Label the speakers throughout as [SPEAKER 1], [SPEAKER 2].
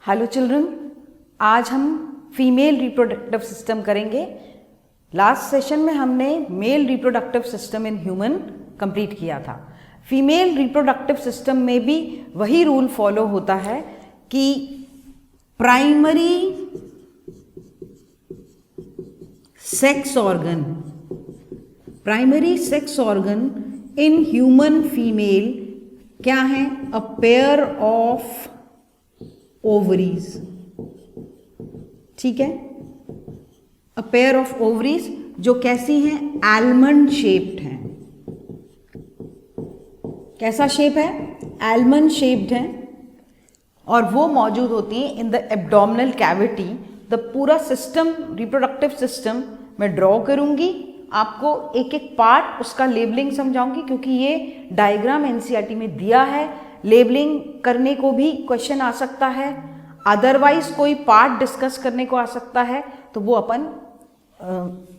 [SPEAKER 1] Hello children, आज हम female reproductive system करेंगे। लास्ट सेशन में हमने male reproductive system in human complete किया था। फीमेल रिप्रोडक्टिव सिस्टम में भी वही रूल फॉलो होता है कि primary sex organ in human female क्या है? A pair of ovaries. ठीक है, अ पेयर ऑफ ओवरीज जो कैसी हैं? आलमंड शेप्ड हैं। कैसा शेप है? आलमंड शेप्ड है, और वो मौजूद होती हैं in the abdominal cavity. The पूरा सिस्टम, रिप्रोडक्टिव सिस्टम मैं ड्रॉ करूंगी, आपको एक एक पार्ट उसका लेबलिंग समझाऊंगी, क्योंकि ये डायग्राम एनसीईआरटी में दिया है। लेबलिंग करने को भी क्वेश्चन आ सकता है, अदरवाइज कोई पार्ट डिस्कस करने को आ सकता है, तो वो अपन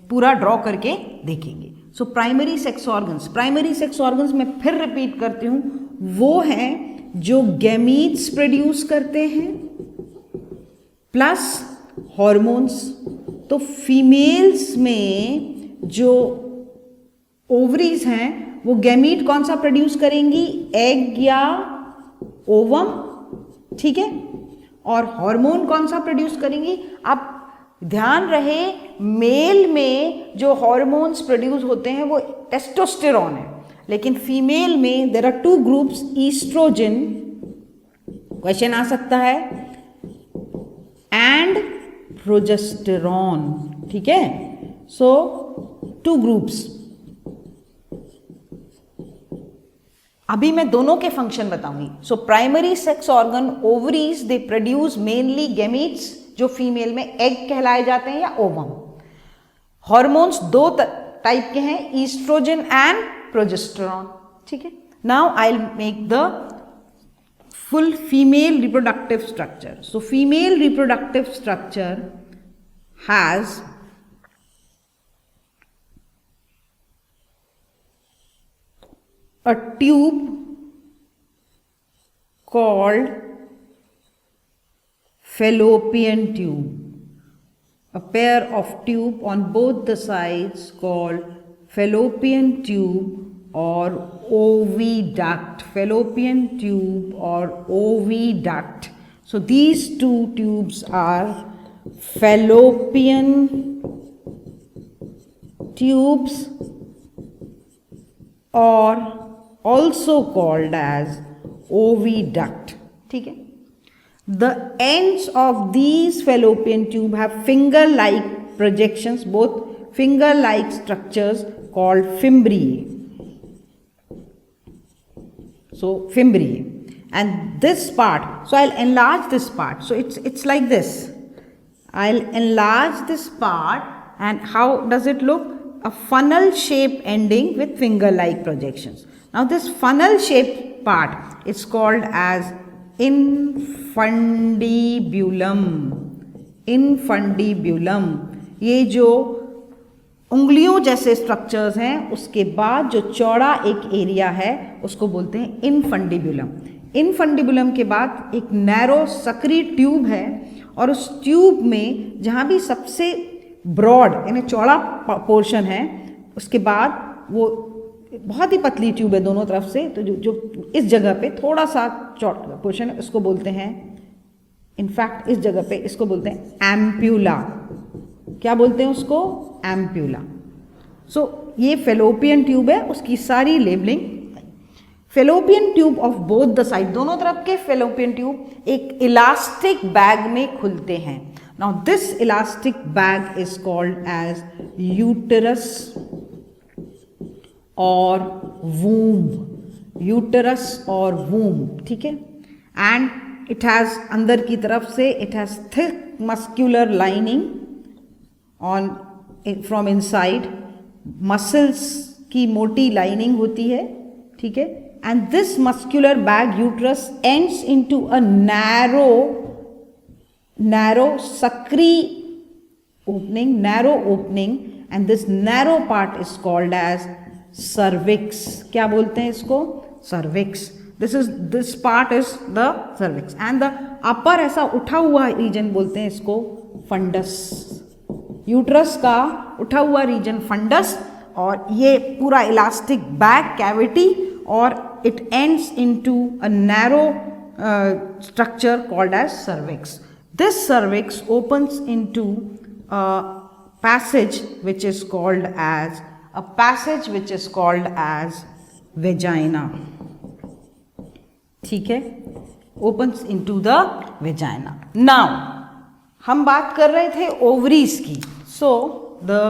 [SPEAKER 1] पूरा ड्रॉ करके देखेंगे। सो प्राइमरी सेक्स ऑर्गन्स मैं फिर रिपीट करती हूँ, वो हैं जो गैमीट्स प्रोड्यूस करते हैं प्लस हॉर्मोन्स। तो फीमेल्स में जो ओवरीज हैं वो गैमीट कौन सा प्रोड्यूस करेंगी? एग या ओवम, ठीक है। और हार्मोन कौन सा प्रोड्यूस करेंगी? आप ध्यान रहे, मेल में जो हार्मोन्स प्रोड्यूस होते हैं वो टेस्टोस्टेरॉन है, लेकिन फीमेल में there are two groups, estrogen, question आ सकता है, एंड प्रोजेस्टेरॉन। ठीक है, सो टू ग्रुप्स। अभी मैं दोनों के फंक्शन बताऊंगी। So primary sex organ ovaries, they produce mainly gametes जो फीमेल में एग कहलाए जाते हैं या ओवम। हॉर्मोन्स दो टाइप के हैं, ईस्ट्रोजन एंड प्रोजेस्टेरॉन। ठीक है, now I will make the full female reproductive structure. So female reproductive structure has a tube called fallopian tube, a pair of tube on both the sides called fallopian tube or oviduct. Fallopian tube or oviduct. So these two tubes are fallopian tubes, or also called as oviduct. ठीक है, the ends of these fallopian tube have finger like projections, both finger like structures called fimbriae. So fimbriae, and this part, so I'll enlarge this part, so it's like this. I'll enlarge this part, and how does it look? A funnel shape ending with finger like projections. Now this funnel shaped part is called as infundibulum. Infundibulum, ये जो उंगलियों जैसे structures हैं उसके बाद जो चौड़ा एक एरिया है उसको बोलते हैं इनफंडिबुलम। इनफंडिबुलम के बाद एक नैरो सकरी ट्यूब है, और उस ट्यूब में जहाँ भी सबसे ब्रॉड यानी चौड़ा पोर्शन है, उसके बाद वो बहुत ही पतली ट्यूब है दोनों तरफ से, तो जो इस जगह पे थोड़ा सा चौड़ा पोर्शन है उसको बोलते हैं, इनफैक्ट इस जगह पे इसको बोलते हैं एम्प्यूला। क्या बोलते हैं उसको? एम्प्यूला। सो ये फेलोपियन ट्यूब है, उसकी सारी labelling. Fallopian tube of both the side, दोनों तरफ के फेलोपियन ट्यूब एक इलास्टिक बैग में खुलते हैं। Now this elastic bag is called as uterus or womb. Uterus or womb, ठीक है, and it has अंदर की तरफ से it has thick muscular lining on from inside, muscles की मोटी लाइनिंग होती है, ठीक है, and this muscular bag uterus ends into a narrow sakri opening, and this narrow part is called as cervix. क्या बोलते हैं इसको? cervix. This part is the cervix and the upper ऐसा उठा हुआ रीजन बोलते हैं इसको फंडस, यूट्रस का उठा हुआ रीजन फंडस, और ये पूरा इलास्टिक बैक कैविटी, और it ends into a narrow structure called as cervix. This cervix opens into a passage which is called as vagina. ठीक है, opens into the vagina. Now हम बात कर रहे थे ovaries की. So the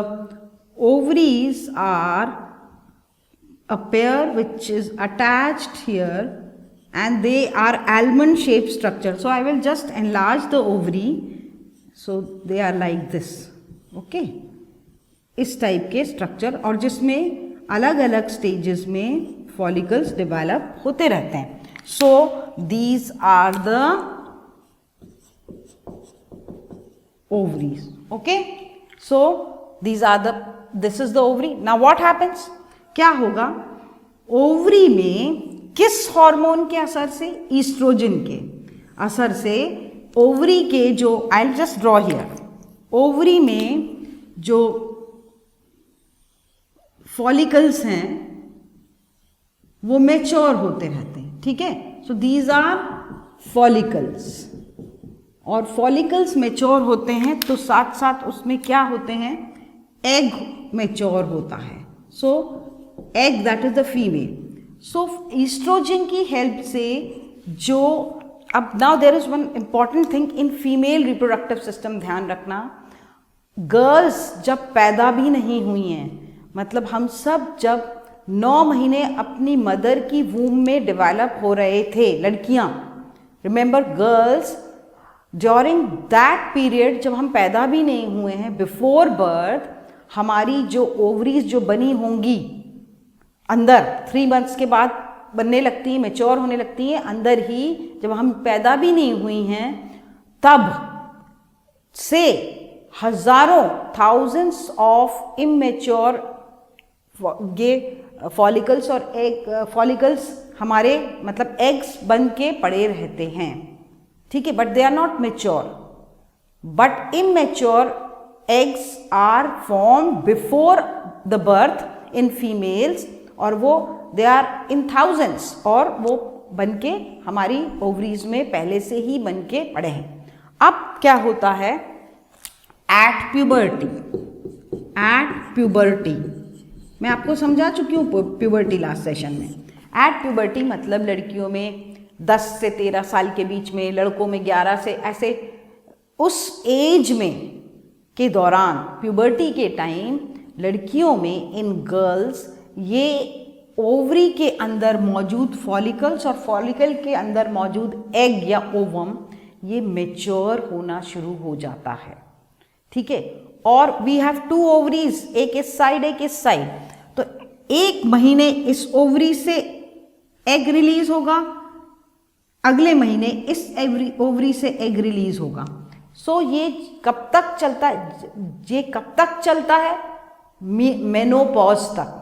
[SPEAKER 1] ovaries are a pair which is attached here and they are almond shaped structure. So I will just enlarge the ovary. So they are like this. Okay, इस type के structure, और जिसमें अलग अलग stages में follicles develop होते रहते हैं. So these are the ovaries. Okay, so this is the ovary. Now what happens? क्या होगा? ओवरी में किस हार्मोन के असर से? ईस्ट्रोजन के असर से ओवरी के जो, आई will just draw here, ovary में जो फॉलिकल्स हैं वो मैच्योर होते रहते हैं. ठीक है, सो दीज आर फॉलिकल्स, और फॉलिकल्स मैच्योर होते हैं तो साथ साथ उसमें क्या होते हैं? एग मैच्योर होता है. So egg that is the female. So estrogen की हेल्प से जो, अब now there is one important thing in female reproductive system, ध्यान रखना, गर्ल्स जब पैदा भी नहीं हुई हैं, मतलब हम सब जब 9 महीने अपनी मदर की वूम में डेवलप हो रहे थे, लड़कियां, remember girls, during that period जब हम पैदा भी नहीं हुए हैं, बिफोर बर्थ, हमारी जो ओवरीज जो बनी होंगी अंदर 3 मंथ्स के बाद बनने लगती हैं, मैच्योर होने लगती हैं अंदर ही, जब हम पैदा भी नहीं हुई हैं तब से हजारों, थाउजेंड्स ऑफ इमेच्योर ये फॉलिकल्स और एग फॉलिकल्स हमारे मतलब एग्स बन के पड़े रहते हैं. ठीक है, but they are not mature, but immature eggs are form before the birth in females, और वो दे आर इन थाउजेंड्स, और वो बन के हमारी ओवरीज में पहले से ही बन के पड़े हैं. अब क्या होता है? एट प्यूबर्टी मैं आपको समझा चुकी हूँ प्यूबर्टी लास्ट सेशन में. एट प्यूबर्टी मतलब लड़कियों में 10 से 13 साल के बीच में, लड़कों में 11 से, ऐसे उस एज में के दौरान, प्यूबर्टी के टाइम, लड़कियों में, इन गर्ल्स, ये ओवरी के अंदर मौजूद फॉलिकल्स और फॉलिकल के अंदर मौजूद एग या ओवम, ये मैच्योर होना शुरू हो जाता है. ठीक है, और वी हैव 2 ओवरीज, एक इस साइड एक इस साइड, तो 1 महीने इस ओवरी से एग रिलीज होगा, अगले महीने इस ओवरी से एग रिलीज होगा. सो ये कब तक चलता है? ये कब तक चलता है? मेनोपॉज तक.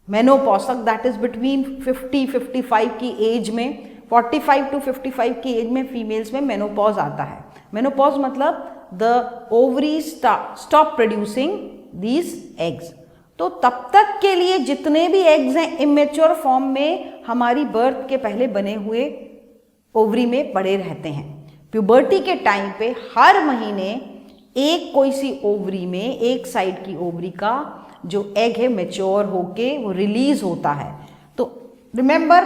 [SPEAKER 1] मेनोपॉज तक, दैट इज बिटवीन 50-55 की एज में, 45 to 55 की एज में फीमेल्स में मेनोपॉज आता है. मेनोपॉज मतलब the ovary stop producing these eggs. तो तब तक के लिए जितने भी एग्स हैं इमेच्योर फॉर्म में हमारी बर्थ के पहले बने हुए ओवरी में पड़े रहते हैं. प्यूबर्टी के टाइम पे हर महीने एक कोई सी ओवरी में, एक साइड की ओवरी का जो एग है मैच्योर होके वो रिलीज होता है. तो remember,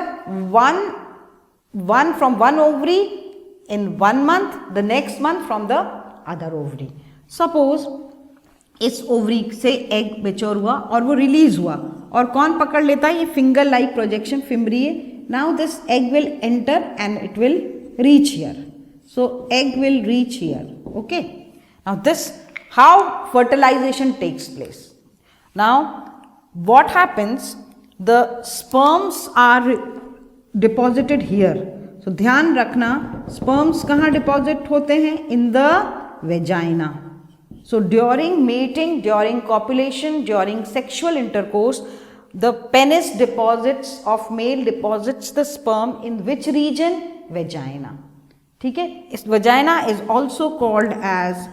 [SPEAKER 1] one from one ovary in 1 month, the next month from the other ovary. Suppose इस ओवरी से एग मैच्योर हुआ और वो रिलीज हुआ, और कौन पकड़ लेता है? ये finger like projection fimbriae. Now this egg will enter and it will reach here. So egg will reach here. Okay, now this, how fertilization takes place. Now what happens? The sperms are deposited here. So ध्यान रखना, sperms कहाँ deposit होते हैं? In the vagina. So during mating, during copulation, during sexual intercourse, the penis deposits of male deposits the sperm in which region? Vagina. ठीक है, इस vagina is also called as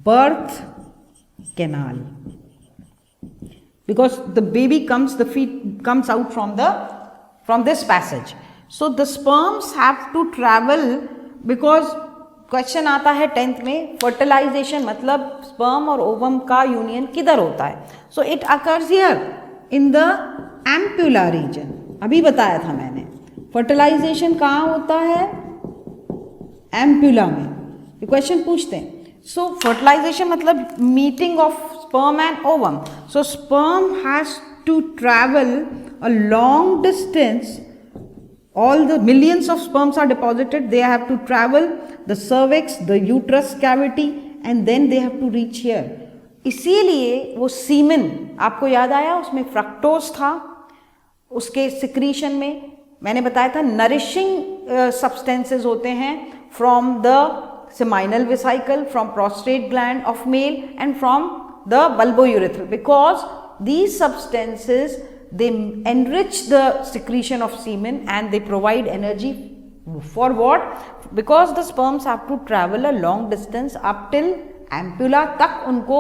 [SPEAKER 1] birth canal because the baby comes, the feet comes out from this passage. So the sperms have to travel because question आता है 10th में, fertilisation मतलब sperm और ovum का union किधर होता है? So it occurs here in the ampulla reason. अभी बताया था मैंने, फर्टिलाइजेशन कहाँ होता है? एम्पुला में. ये क्वेश्चन पूछते हैं. सो फर्टिलाइजेशन मतलब meeting of sperm and ovum. So sperm has to travel a long distance. All the millions of sperms are deposited. They have to travel the cervix, the uterus cavity, and then they have to reach here. इसीलिए वो सीमेन, आपको याद आया उसमें fructose था, उसके secretion में मैंने बताया था नरिशिंग सब्सटेंसेस होते हैं from the seminal vesicle, from prostate gland of male and from the bulbourethral, because these substances they enrich the secretion of semen and they provide energy for what? Because the sperms have to travel a long distance up till ampulla तक उनको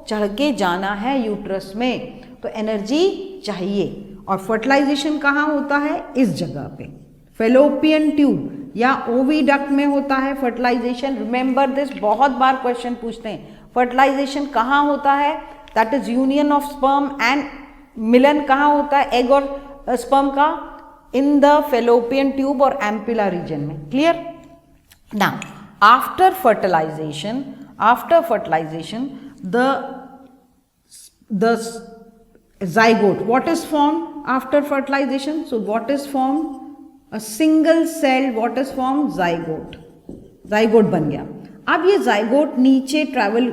[SPEAKER 1] चढ़ के जाना है uterus में, तो energy चाहिए. और फर्टिलाइजेशन कहाँ होता है? इस जगह पे, फेलोपियन ट्यूब या ओविडक्ट में होता है फर्टिलाइजेशन. रिमेंबर दिस, बहुत बार क्वेश्चन पूछते हैं. फर्टिलाइजेशन कहाँ होता है? That is union of sperm and मिलन कहाँ होता है एग और स्पर्म का? इन द फेलोपियन ट्यूब और एम्पुला रीजन में. Clear? Now after fertilization the zygote, what is formed after fertilization? So what is formed? A single cell, what is formed? zygote बन गया. अब ये zygote नीचे travel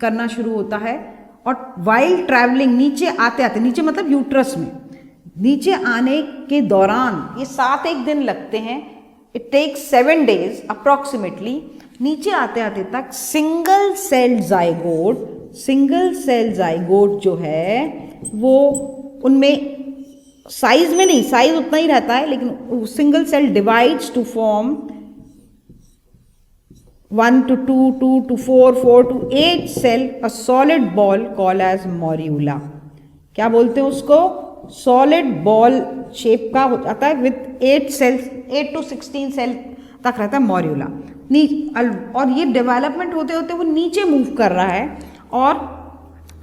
[SPEAKER 1] करना शुरू होता है और वाइल ट्रैवलिंग, नीचे आते नीचे मतलब यूट्रस में, नीचे आने के दौरान ये 7-1 दिन लगते हैं. It takes 7 days approximately. नीचे आते तक सिंगल सेल जाइगोट जो है वो उनमें साइज में नहीं, साइज उतना ही रहता है, लेकिन single cell divides to form 1 to 2, 2 to 4, 4 to 8 cell, a solid ball called as morula. क्या बोलते हैं उसको? सॉलिड बॉल शेप का हो जाता है विथ 8 cells, 8 to 16 सेल तक रहता है मॉर्यूला. और ये डेवलपमेंट होते होते वो नीचे मूव कर रहा है, और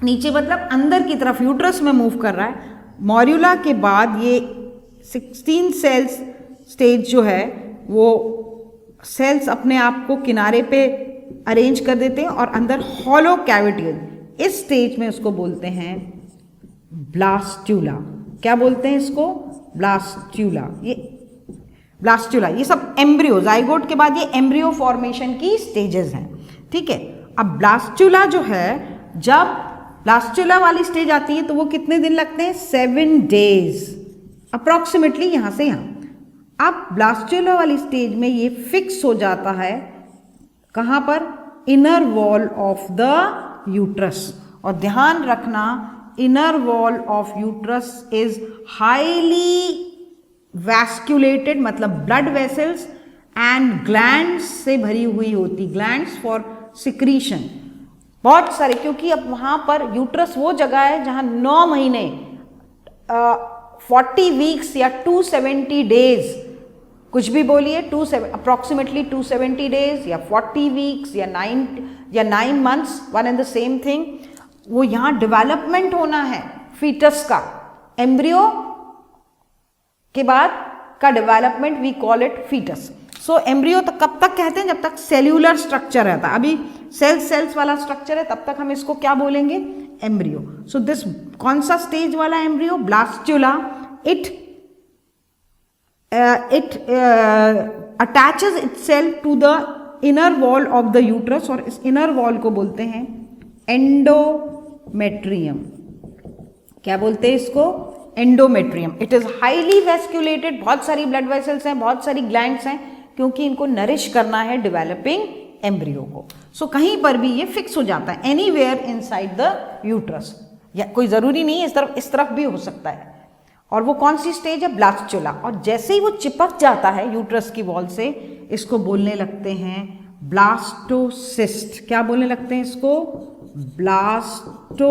[SPEAKER 1] नीचे मतलब अंदर की तरफ यूट्रस में मूव कर रहा है. मॉर्यूला के बाद ये 16 सेल्स स्टेज जो है वो सेल्स अपने आप को किनारे पे अरेंज कर देते हैं और अंदर हॉलो कैविटी. इस स्टेज में उसको बोलते हैं ब्लास्टूला. क्या बोलते हैं इसको? ब्लास्टूला. ये सब एम्ब्रियो, जाइगोट के बाद ये एम्ब्रियो फॉर्मेशन की स्टेजेस हैं. ठीक है. अब ब्लास्टूला जो है, जब ब्लास्टूला वाली स्टेज आती है तो वो कितने दिन लगते हैं? 7 days अप्रॉक्सीमेटली, यहाँ से यहाँ. अब ब्लास्टूला वाली स्टेज में ये फिक्स हो जाता है कहाँ पर? Inner wall of the uterus. और ध्यान रखना, inner wall of uterus is highly vasculated, मतलब ब्लड वेसल्स एंड ग्लैंड्स से भरी हुई होती, ग्लैंड्स फॉर सिक्रीशन बहुत सारे, क्योंकि अब वहाँ पर यूट्रस वो जगह है जहाँ 9 महीने 40 weeks या 270 days, कुछ भी बोलिए, अप्रॉक्सीमेटली 270 days या 40 weeks या 9 months, one and the same thing. वो यहाँ डेवलपमेंट होना है फीटस का. एम्ब्रियो के बाद का development we call it foetus. So embryo तक कब तक कहते हैं? जब तक सेल्यूलर स्ट्रक्चर रहता है. अभी सेल्स वाला स्ट्रक्चर है, तब तक हम इसको क्या बोलेंगे? एम्ब्रियो. सो दिस कौन सा स्टेज वाला embryo? Blastula. It attaches itself to the inner wall of the uterus, और इस इनर वॉल को बोलते हैं एंडोमेट्रियम. क्या बोलते हैं इसको? Endometrium. It is highly vasculated. बहुत सारी ब्लड वेसल्स हैं, बहुत सारी ग्लैंड्स हैं, क्योंकि इनको नरिश करना है डेवलपिंग एम्ब्रियो को. सो कहीं पर भी ये फिक्स हो जाता है, एनीवेयर इनसाइड द यूट्रस. या कोई ज़रूरी नहीं है, इस तरफ भी हो सकता है। और वो कौन सी स्टेज है? ब्लास्टुला। और जैसे ही वो चिपक जाता है यूट्रस की वॉल से, इसको बोलने लगते हैं ब्लास्टोसिस्ट। क्या बोलने लगते हैं इसको? ब्लास्टोसिस्ट।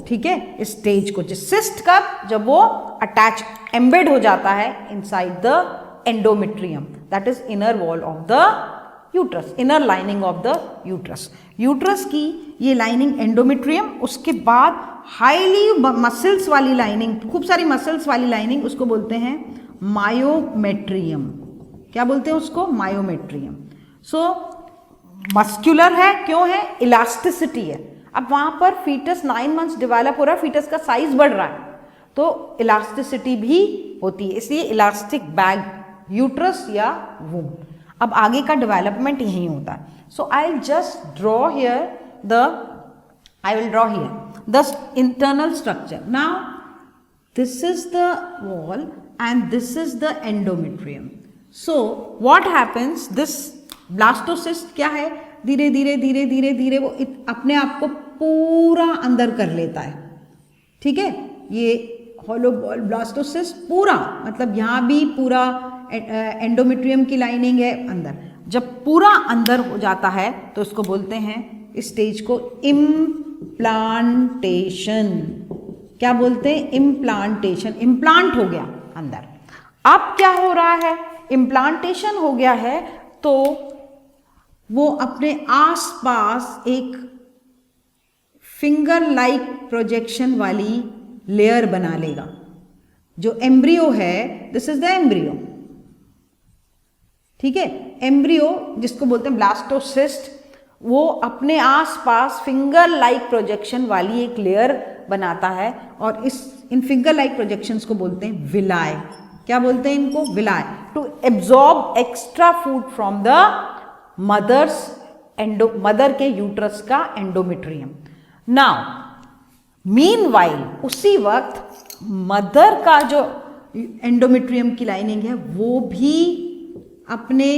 [SPEAKER 1] ठीक है, इस स्टेज को, सिस्ट कब? जब वो अटैच एम्बेड हो जाता है inside the endometrium, that is inner wall of the uterus, inner lining of the uterus. Uterus की ये लाइनिंग एंडोमेट्रियम, उसके बाद हाईली मसल्स वाली लाइनिंग, खूब सारी मसल्स वाली लाइनिंग, उसको बोलते हैं मायोमेट्रियम। क्या बोलते हैं उसको? मायोमेट्रियम। सो मस्क्यूलर है, क्यों है? इलास्टिसिटी है। अब वहां पर फीटस 9 मंथ्स डेवलप हो रहा है, फीटस का साइज बढ़ रहा है, तो इलास्टिसिटी भी होती है, इसलिए इलास्टिक बैग यूट्रस या वूम्ब। अब आगे का डेवलपमेंट यही होता है। So I will just draw here the internal structure. Now this is the wall and this is the endometrium. So what happens? This blastocyst क्या है? धीरे धीरे धीरे धीरे धीरे वो अपने आप को पूरा अंदर कर लेता है। ठीक है, ये हॉलो बॉल ब्लास्टोसिस्ट पूरा, मतलब यहाँ भी पूरा एंडोमेट्रियम की लाइनिंग है अंदर। जब पूरा अंदर हो जाता है तो इसको बोलते हैं, इस स्टेज को इम्प्लांटेशन। क्या बोलते हैं? इम्प्लांटेशन। इम्प्लांट हो गया अंदर। अब क्या हो रहा है? इम्प्लांटेशन हो गया है तो वो अपने आसपास एक फिंगर लाइक प्रोजेक्शन वाली लेयर बना लेगा। जो एम्ब्रियो है, दिस इज द एम्ब्रियो। ठीक है, एम्ब्रियो जिसको बोलते हैं ब्लास्टोसिस्ट, वो अपने आसपास फिंगर लाइक प्रोजेक्शन वाली एक लेयर बनाता है और इन फिंगर लाइक प्रोजेक्शंस को बोलते हैं विलाय। क्या बोलते हैं इनको? Villi. To absorb extra food from the mother के यूट्रस का एंडोमेट्रियम। नाउ मीनवाइल, उसी वक्त मदर का जो एंडोमेट्रियम की लाइनिंग है वो भी अपने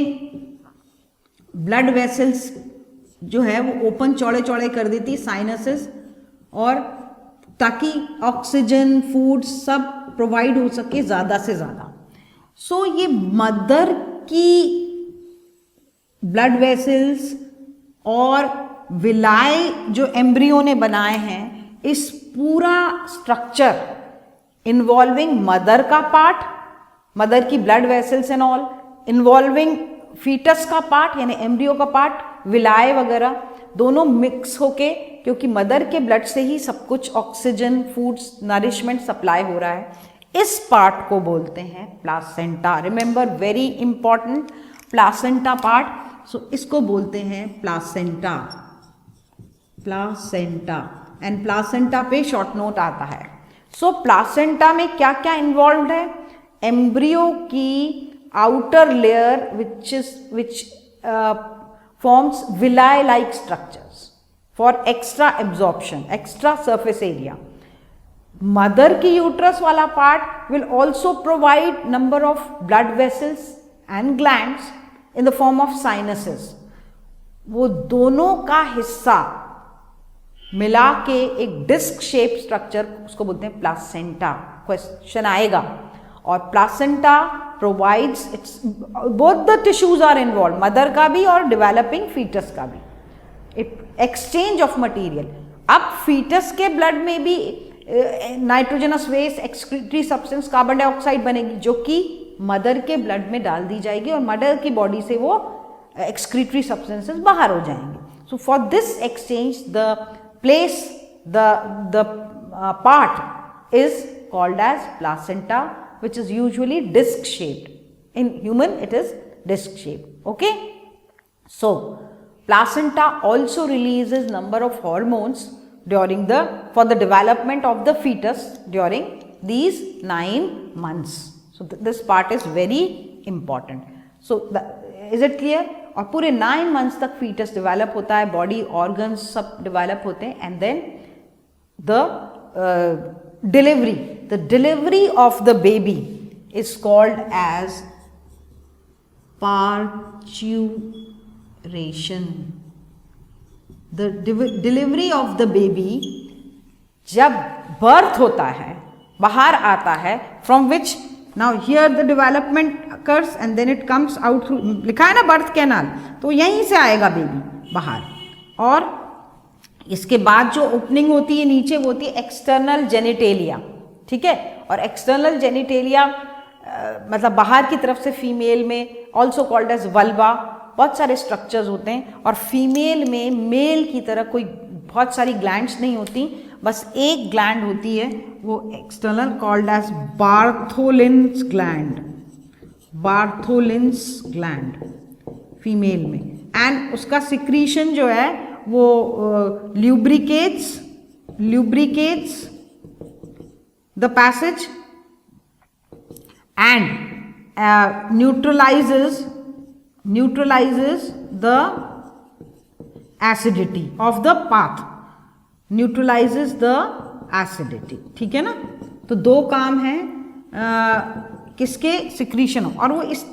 [SPEAKER 1] ब्लड वेसल्स जो है वो ओपन चौड़े चौड़े कर देती, साइनसेस, और ताकि ऑक्सीजन फूड सब प्रोवाइड हो सके ज़्यादा से ज़्यादा। सो ये मदर की ब्लड वेसल्स और विलाय जो एम्ब्रियो ने बनाए हैं, इस पूरा स्ट्रक्चर इन्वॉल्विंग मदर का पार्ट, मदर की blood vessels and all, involving foetus का पार्ट यानी एम्ब्रियो का पार्ट, विलाय वगैरह, दोनों मिक्स होके, क्योंकि मदर के ब्लड से ही सब कुछ ऑक्सीजन, फूड्स, नरिशमेंट सप्लाई हो रहा है, इस पार्ट को बोलते हैं placenta. Remember, very important, placenta part. So इसको बोलते हैं प्लासेंटा। प्लासेंटा एंड प्लासेंटा पे शॉर्ट नोट आता है। सो प्लासेंटा में क्या क्या इन्वॉल्व है? एम्ब्रियो की outer layer which forms villi like structures for extra absorption, extra surface area. Mother की यूट्रस वाला part will also provide number of blood vessels and glands in the form of sinuses. वो दोनों का हिस्सा मिला के एक डिस्क शेप स्ट्रक्चर, उसको बोलते हैं प्लासेंटा। क्वेश्चन आएगा। और placenta provides, it's both the tissues are involve, mother का भी और डेवलपिंग फीटस का भी, एक्सचेंज ऑफ मटेरियल। अब फीटस के ब्लड में भी nitrogenous waste, excretory substance, carbon dioxide बनेगी, जो कि मदर के ब्लड में डाल दी जाएगी और मदर की बॉडी से वो एक्सक्रीटरी सब्सटेंसेस बाहर हो जाएंगे। So for this exchange the place, the part is called as placenta, which is usually disc shaped. In human it is disc shaped. Okay, so placenta also releases number of hormones during for the development of the fetus during these 9 months. So this part is very important. So is it clear? और पूरे 9 months तक fetus develop होता है, body organs सब develop होते हैं, and then the delivery of the baby is called as parturition. The delivery of the baby, जब birth होता है, बाहर आता है, from which now here the development occurs and then it comes out through, लिखा है ना बर्थ कैनाल, तो यहीं से आएगा बेबी बाहर। और इसके बाद जो ओपनिंग होती है नीचे वो होती है एक्सटर्नल जेनिटेलिया, ठीक है। और एक्सटर्नल जेनिटेलिया मतलब बाहर की तरफ से फीमेल में ऑल्सो कॉल्ड एज वल्वा, बहुत सारे स्ट्रक्चर्स होते हैं। और फीमेल में मेल की तरह कोई बहुत सारी ग्लैंड्स नहीं होती, बस एक ग्लैंड होती है, वो external called as Bartholin's gland, Bartholin's gland female में। एंड उसका सिक्रीशन जो है वो lubricates the passage and neutralizes the acidity of the path, neutralizes the acidity, ठीक है ना। तो दो काम हैं किसके, सिक्रीशन। और वो इस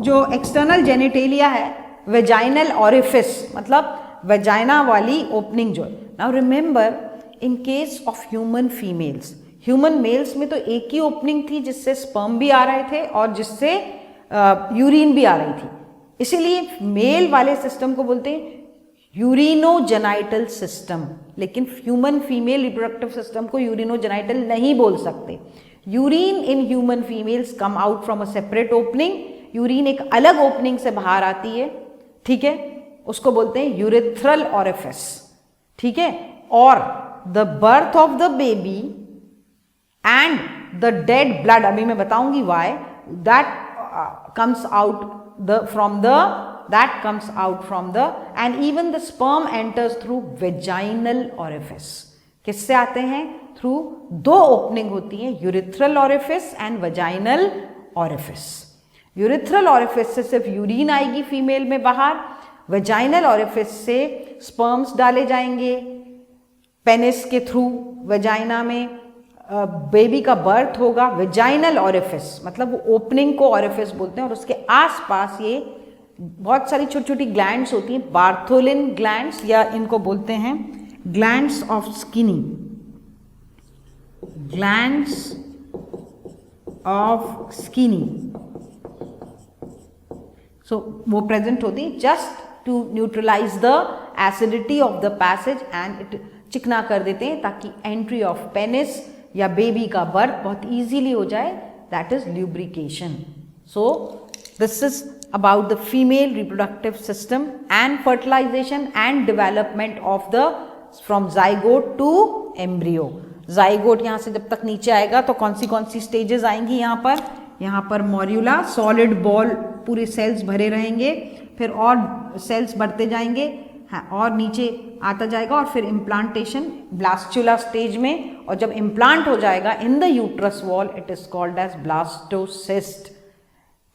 [SPEAKER 1] जो एक्सटर्नल जेनिटेलिया है, वेजाइनल ऑरिफिस मतलब वेजाइना वाली ओपनिंग जो है। Now remember in case of human females, human mails में तो एक ही ओपनिंग थी जिससे स्पर्म भी आ रहे थे और जिससे यूरिन भी आ रही थी, इसीलिए मेल वाले सिस्टम को बोलते हैं यूरिनोजेनाइटल सिस्टम। लेकिन ह्यूमन फीमेल रिप्रोडक्टिव सिस्टम को यूरिनोजेनाइटल नहीं बोल सकते। Urine in human females come out from a separate opening, urine एक अलग ओपनिंग से बाहर आती है, ठीक है, उसको बोलते हैं यूरेथ्रल ऑरिफिस, ठीक है। और the birth of the baby and the dead blood, अभी मैं बताऊंगी why, that comes out from the and even the sperm enters through vaginal orifice। किससे आते हैं, थ्रू दो ओपनिंग होती हैं, urethral orifice and vaginal orifice. Urethral orifice से सिर्फ यूरिन आएगी फीमेल में बाहर, वेजाइनल ऑरिफिस से स्पर्म्स डाले जाएंगे पेनिस के थ्रू वेजाइना में, बेबी का बर्थ होगा। वेजाइनल ऑरिफिस मतलब वो ओपनिंग को ऑरिफिस बोलते हैं, और उसके आसपास ये बहुत सारी छोटी छोटी ग्लैंड्स होती हैं, बार्थोलिन ग्लैंड्स, या इनको बोलते हैं glands of Skene, glands of Skene. So वो प्रेजेंट होती है just to neutralize the acidity of the passage and it चिकना कर देते हैं ताकि एंट्री ऑफ पेनिस या बेबी का बर्थ बहुत इजीली हो जाए, that is lubrication. So this is about the female reproductive system and fertilization and development of the from zygote to embryo. Zygote यहाँ से जब तक नीचे आएगा तो कौन सी स्टेजेस आएंगी यहाँ पर मॉर्यूला, सॉलिड बॉल, पूरे सेल्स भरे रहेंगे, फिर और सेल्स बढ़ते जाएंगे, हाँ, और नीचे आता जाएगा, और फिर इम्प्लांटेशन ब्लास्टुला स्टेज में। और जब इम्प्लांट हो जाएगा in the uterus wall, it is called as blastocyst,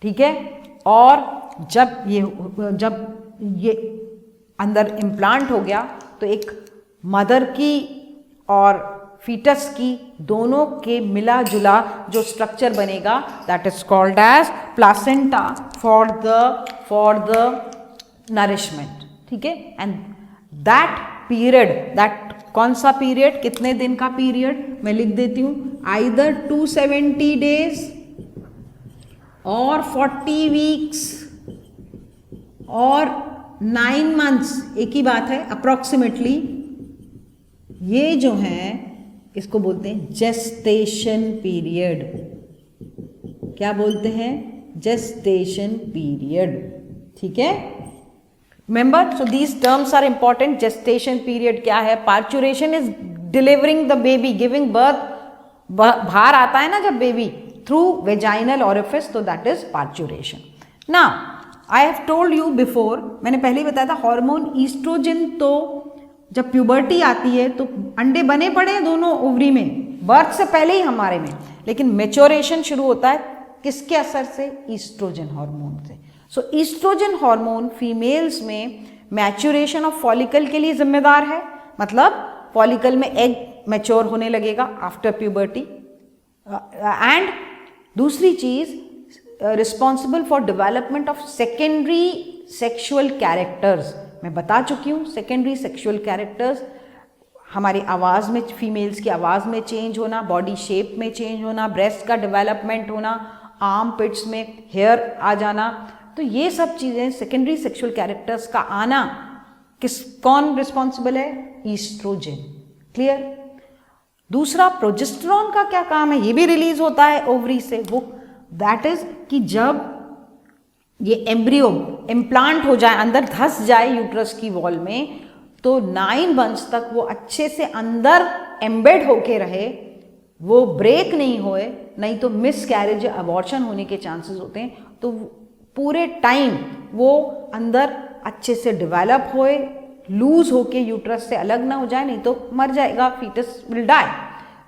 [SPEAKER 1] ठीक है। और जब ये अंदर इम्प्लांट हो गया तो एक मदर की और फीटस की दोनों के मिला जुला जो स्ट्रक्चर बनेगा, that is called as placenta for the nourishment, ठीक है। एंड दैट पीरियड, दैट कौन सा पीरियड, कितने दिन का पीरियड, मैं लिख देती हूँ, आइदर 270 डेज और 40 वीक्स और 9 मंथ्स, एक ही बात है अप्रोक्सीमेटली। ये जो है इसको बोलते हैं जेस्टेशन पीरियड। क्या बोलते हैं, जेस्टेशन पीरियड, ठीक है। Remember, so these terms are important. Gestation period क्या है, parturition is delivering the baby, giving birth, बाहर आता है ना जब बेबी थ्रू वेजाइनल ऑरिफिस, तो that is parturition. Now I have told you before, मैंने पहले ही बताया था, हार्मोन ईस्ट्रोजन तो जब प्यूबर्टी आती है तो अंडे बने पड़े हैं दोनों ओवरी में, बर्थ से पहले ही हमारे में, लेकिन मेच्योरेशन शुरू होता है किसके असर से, ईस्ट्रोजन हार्मोन से। सो ईस्ट्रोजन हार्मोन फीमेल्स में मैच्योरेशन ऑफ फॉलिकल के लिए जिम्मेदार है, मतलब फॉलिकल में एग मैच्योर होने लगेगा आफ्टर प्यूबर्टी। एंड दूसरी चीज, responsible for development of secondary sexual characters, मैं बता चुकी हूँ। सेकेंडरी सेक्सुअल कैरेक्टर्स, हमारी आवाज़ में, फीमेल्स की आवाज़ में चेंज होना, बॉडी शेप में चेंज होना, ब्रेस्ट का डेवलपमेंट होना, आर्म पिट्स में हेयर आ जाना, तो ये सब चीज़ें सेकेंडरी सेक्सुअल कैरेक्टर्स का आना कौन रिस्पॉन्सिबल है? ईस्ट्रोजन। क्लियर? दूसरा, प्रोजेस्टेरॉन का क्या काम है? ये भी रिलीज होता है ओवरी से। वो दैट इज कि जब ये एम्ब्रियो इम्प्लांट हो जाए, अंदर धस जाए यूट्रस की वॉल में, तो 9 मंथ्स तक वो अच्छे से अंदर एम्बेड होके रहे, वो ब्रेक नहीं होए, नहीं तो मिस कैरेज या अबॉर्शन होने के चांसेस होते हैं। तो पूरे टाइम वो अंदर अच्छे से डेवलप होए, लूज होके यूट्रस से अलग ना हो जाए, नहीं तो मर जाएगा, फीटस विल डाई।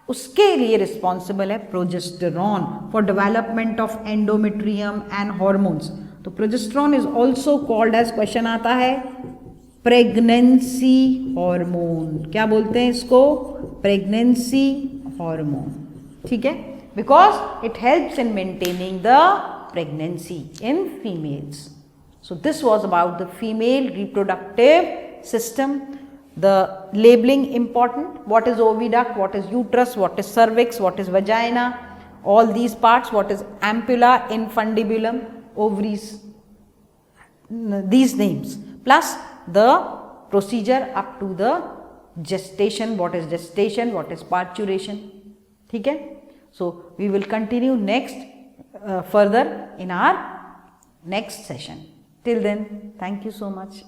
[SPEAKER 1] उसके लिए रिस्पॉन्सिबल है progesterone for development of endometrium and hormones. तो progesterone is also called as, question आता है, प्रेगनेंसी हार्मोन। क्या बोलते हैं इसको? Pregnancy hormone. ठीक है, because it helps in maintaining the pregnancy in females. So this was about the female reproductive system. The labeling important. What is oviduct? What is uterus? What is cervix? What is vagina? All these parts. What is ampulla, infundibulum, ovaries? These names. Plus the procedure up to the gestation. What is gestation? What is parturition? ठीक है? So we will continue next. Further in our next session. Till then, thank you so much.